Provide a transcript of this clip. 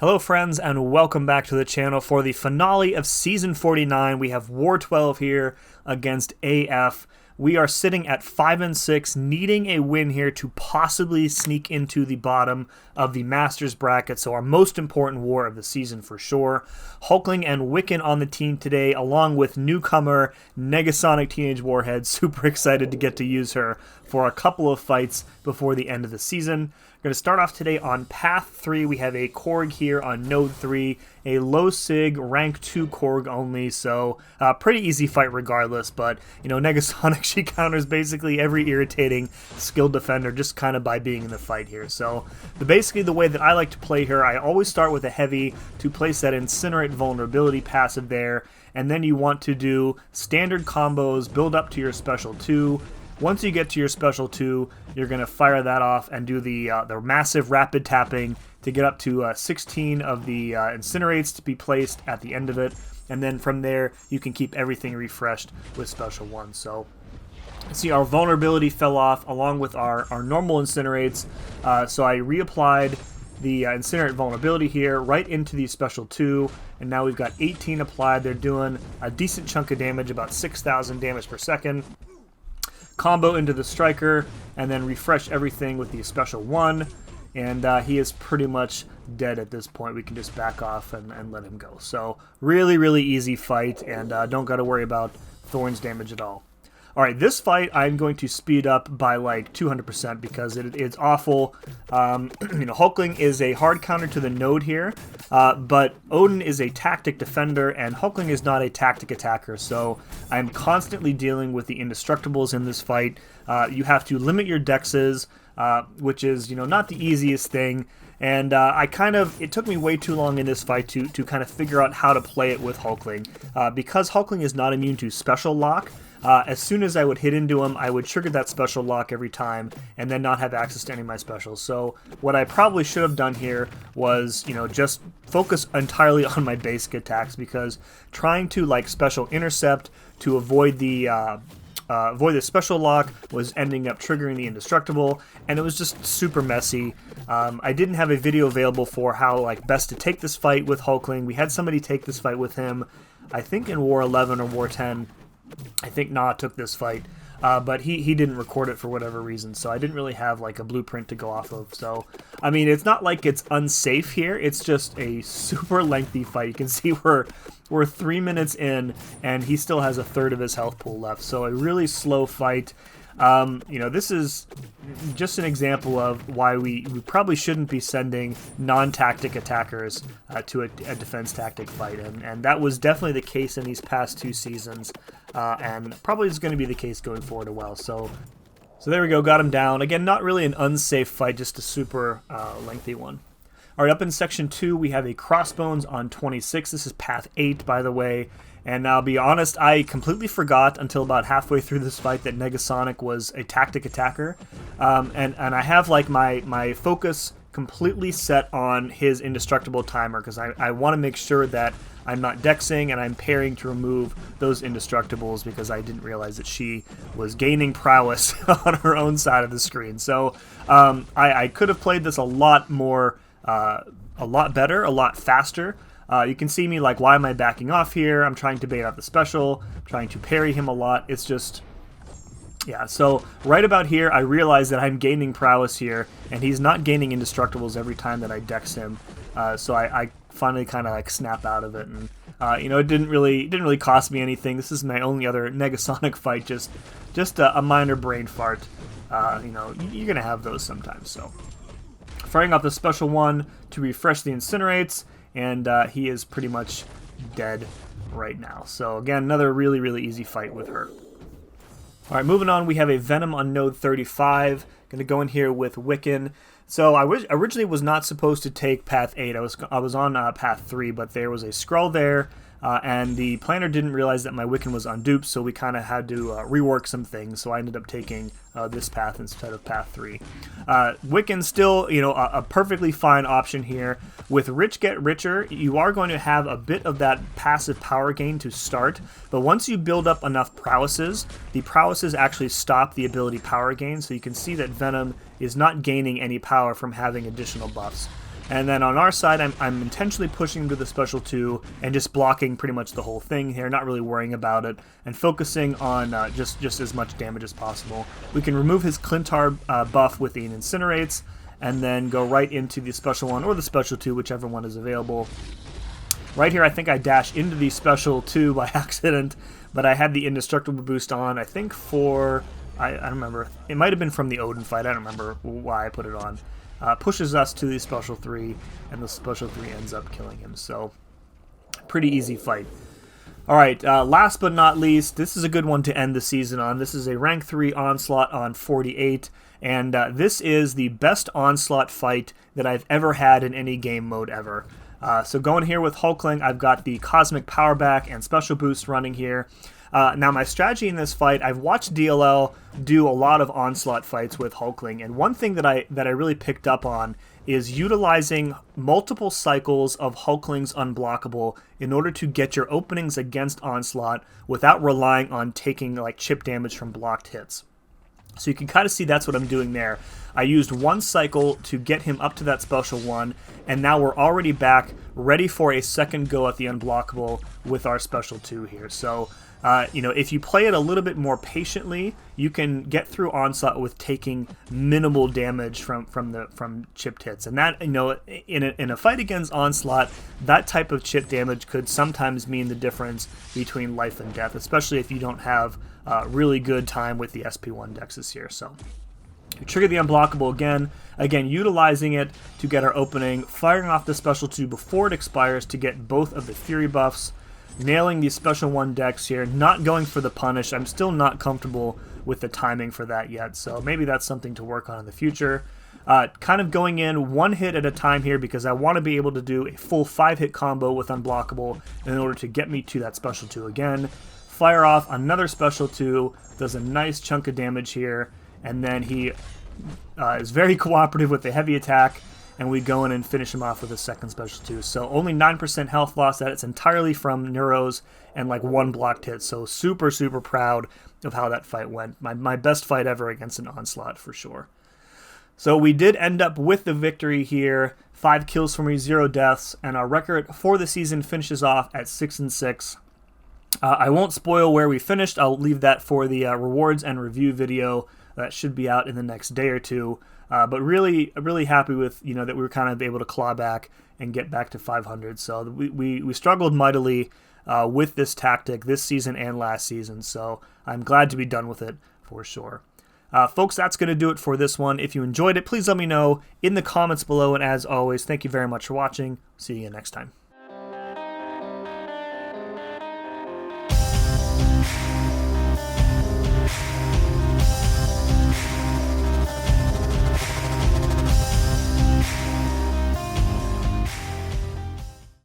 Hello friends, and welcome back to the channel for the finale of Season 49. We have War 12 here against AF. We are sitting at 5-6, needing a win here to possibly sneak into the bottom of the Masters bracket, so our most important war of the season for sure. Hulkling and Wiccan on the team today, along with newcomer Negasonic Teenage Warhead. Super excited to get to use her for a couple of fights before the end of the season. We're going to start off today on Path 3. We have a KORG here on Node 3, a low SIG, rank 2 KORG only, so pretty easy fight regardless, but, you know, Negasonic, she counters basically every irritating skilled defender just kind of by being in the fight here. So basically the way that I like to play her, I always start with a heavy to place that Incinerate vulnerability passive there, and then you want to do standard combos, build up to your special 2. Once you get to your special 2, you're going to fire that off and do the massive rapid tapping to get up to 16 of the Incinerates to be placed at the end of it. And then from there, you can keep everything refreshed with special 1. So see, our vulnerability fell off along with our normal Incinerates. So I reapplied the Incinerate vulnerability here right into the special 2. And now we've got 18 applied. They're doing a decent chunk of damage, about 6,000 damage per second. Combo into the striker, and then refresh everything with the special 1, and he is pretty much dead at this point. We can just back off and let him go. So really easy fight, and don't got to worry about Thorn's damage at all. Alright, this fight I'm going to speed up by like 200% because it's awful. You know, Hulkling is a hard counter to the node here, but Odin is a tactic defender and Hulkling is not a tactic attacker, so I'm constantly dealing with the indestructibles in this fight. You have to limit your dexes, which is, you know, not the easiest thing. And it took me way too long in this fight to kind of figure out how to play it with Hulkling. Because Hulkling is not immune to special lock, as soon as I would hit into him, I would trigger that special lock every time and then not have access to any of my specials. So what I probably should have done here was, you know, just focus entirely on my basic attacks, because trying to like special intercept to avoid the special lock was ending up triggering the indestructible, and it was just super messy. I didn't have a video available for how like best to take this fight with Hulkling. We had somebody take this fight with him, I think in War 11 or War 10. I think Na took this fight, but he didn't record it for whatever reason, so I didn't really have like a blueprint to go off of. So, I mean, it's not like it's unsafe here, it's just a super lengthy fight. You can see we're 3 minutes in, and he still has a third of his health pool left, so a really slow fight. You know, this is just an example of why we probably shouldn't be sending non-tactic attackers to a defense tactic fight, and that was definitely the case in these past 2 seasons, and probably is going to be the case going forward as well. So there we go, got him down. Again, not really an unsafe fight, just a super lengthy one. All right, up in Section 2, we have a CROSSBONES on 26. This is Path 8, by the way. And I'll be honest, I completely forgot until about halfway through this fight that Negasonic was a tactic attacker. And I have like my focus completely set on his indestructible timer, because I want to make sure that I'm not dexing and I'm pairing to remove those indestructibles, because I didn't realize that she was gaining prowess on her own side of the screen. So I could have played this a lot more, a lot better, a lot faster. You can see me like, why am I backing off here? I'm trying to bait out the special, I'm trying to parry him a lot. It's just, yeah, so right about here, I realize that I'm gaining prowess here, and he's not gaining indestructibles every time that I dex him. So I finally kind of like snap out of it, and you know, it didn't really cost me anything. This is my only other Negasonic fight, just a minor brain fart. You know, you're gonna have those sometimes. So firing off the special 1 to refresh the Incinerates, and he is pretty much dead right now. So again, another really easy fight with her. All right, moving on, we have a VENOM on node 35. Going to go in here with Wiccan. So I originally was not supposed to take Path 8. I was on Path 3, but there was a scroll there, and the planner didn't realize that my Wiccan was unduped, so we kind of had to rework some things. So I ended up taking this path instead of Path 3. Wiccan still, you know, a perfectly fine option here. With Rich Get Richer, you are going to have a bit of that passive power gain to start, but once you build up enough prowesses, the prowesses actually stop the ability power gain, so you can see that VENOM is not gaining any power from having additional buffs. And then on our side, I'm intentionally pushing to the special 2 and just blocking pretty much the whole thing here, not really worrying about it, and focusing on just as much damage as possible. We can remove his Clintar buff with the Incinerates, and then go right into the special 1 or the special 2, whichever one is available. Right here, I think I dashed into the special 2 by accident, but I had the Indestructible boost on, I think for... I don't remember. It might have been from the Odin fight. I don't remember why I put it on. Pushes us to the special 3, and the special 3 ends up killing him. So, pretty easy fight. Alright, last but not least, this is a good one to end the season on. This is a rank 3 Onslaught on 48, and this is the best Onslaught fight that I've ever had in any game mode ever. So going here with Hulkling, I've got the Cosmic Power Back and Special Boost running here. Now, my strategy in this fight, I've watched DLL do a lot of Onslaught fights with Hulkling, and one thing that I really picked up on is utilizing multiple cycles of Hulkling's Unblockable in order to get your openings against Onslaught without relying on taking like chip damage from blocked hits. So you can kind of see that's what I'm doing there. I used one cycle to get him up to that special 1, and now we're already back, ready for a second go at the Unblockable with our special 2 here. So, if you play it a little bit more patiently, you can get through Onslaught with taking minimal damage from chipped hits. And that, in a fight against Onslaught, that type of chip damage could sometimes mean the difference between life and death, especially if you don't have really good time with the SP1 dexes here. So we trigger the Unblockable again utilizing it to get our opening, firing off the special 2 before it expires to get both of the Fury buffs, nailing the special 1 dex here, not going for the punish. I'm still not comfortable with the timing for that yet, so maybe that's something to work on in the future. Kind of going in one hit at a time here because I want to be able to do a full 5-hit combo with Unblockable in order to get me to that special 2 again. Fire off another special 2, does a nice chunk of damage here, and then he is very cooperative with the heavy attack, and we go in and finish him off with a second special 2. So only 9% health loss. That's entirely from Neuros and like 1 blocked hit. So super, super proud of how that fight went. My best fight ever against an Onslaught for sure. So we did end up with the victory here. 5 kills for me, 0 deaths, and our record for the season finishes off at 6-6. I won't spoil where we finished. I'll leave that for the rewards and review video that should be out in the next day or two. But really happy with that we were kind of able to claw back and get back to 500. So we struggled mightily with this tactic this season and last season. So I'm glad to be done with it for sure. Folks, that's going to do it for this one. If you enjoyed it, please let me know in the comments below. And as always, thank you very much for watching. See you next time.